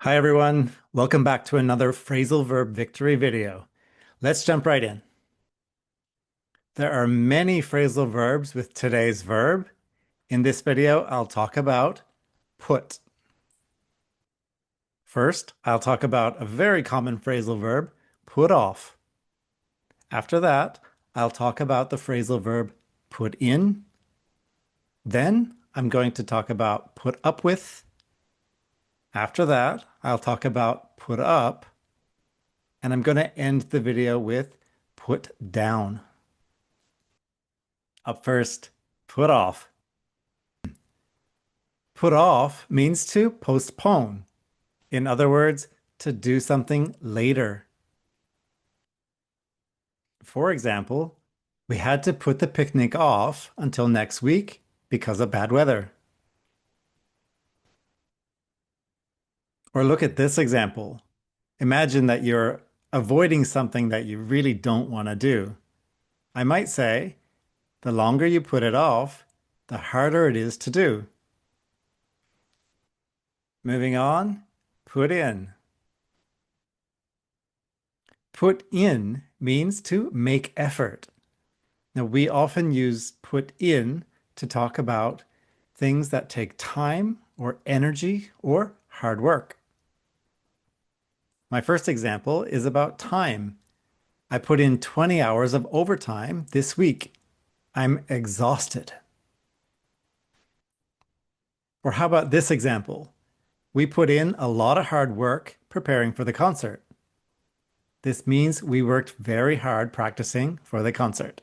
Hi everyone, welcome back to another phrasal verb victory video. Let's jump right in. There are many phrasal verbs with today's verb. In this video, I'll talk about put. First, I'll talk about a very common phrasal verb, put off. After that, I'll talk about the phrasal verb put in. Then I'm going to talk about put up with. After that, I'll talk about put up. And I'm going to end the video with put down. Up first, put off. Put off means to postpone. In other words, to do something later. For example, we had to put the picnic off until next week because of bad weather. Or look at this example. Imagine that you're avoiding something that you really don't want to do. I might say, the longer you put it off, the harder it is to do. Moving on, put in. Put in means to make effort. Now, we often use put in to talk about things that take time or energy or hard work. My first example is about time. I put in 20 hours of overtime this week. I'm exhausted. Or how about this example? We put in a lot of hard work preparing for the concert. This means we worked very hard practicing for the concert.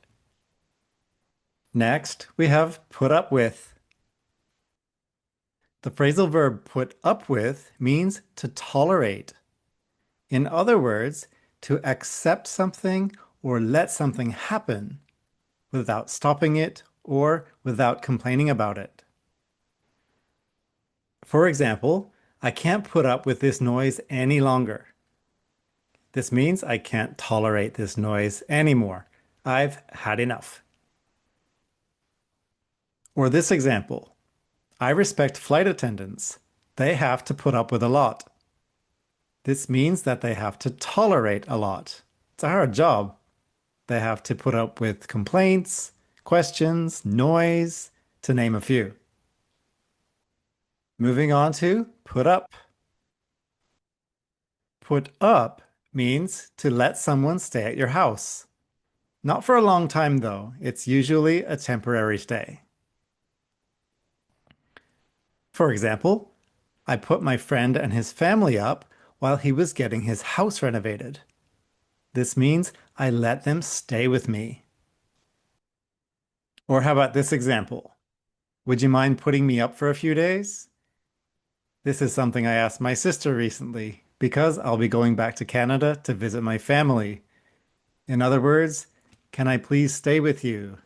Next, we have put up with. The phrasal verb put up with means to tolerate. In other words, to accept something or let something happen without stopping it or without complaining about it. For example, I can't put up with this noise any longer. This means I can't tolerate this noise anymore. I've had enough. Or this example, I respect flight attendants. They have to put up with a lot. This means that they have to tolerate a lot. It's a hard job. They have to put up with complaints, questions, noise, to name a few. Moving on to put up. Put up means to let someone stay at your house. Not for a long time, though. It's usually a temporary stay. For example, I put my friend and his family up while he was getting his house renovated. This means I let them stay with me. Or how about this example? Would you mind putting me up for a few days? This is something I asked my sister recently because I'll be going back to Canada to visit my family. In other words, can I please stay with you?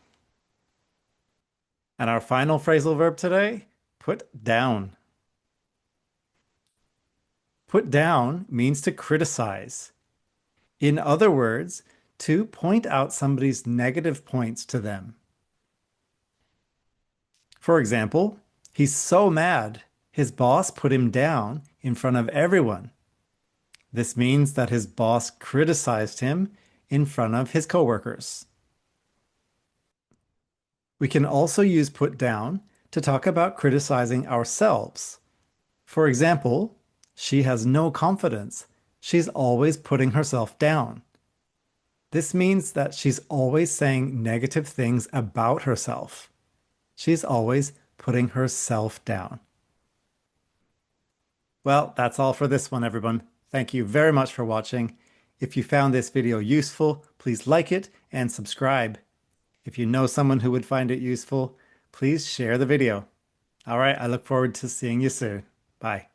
And our final phrasal verb today, put down. Put down means to criticize. In other words, to point out somebody's negative points to them. For example, he's so mad, his boss put him down in front of everyone. This means that his boss criticized him in front of his coworkers. We can also use put down to talk about criticizing ourselves. For example, she has no confidence. She's always putting herself down. This means that she's always saying negative things about herself. She's always putting herself down. Well, that's all for this one, everyone. Thank you very much for watching. If you found this video useful, please like it and subscribe. If you know someone who would find it useful, please share the video. All right, I look forward to seeing you soon. Bye.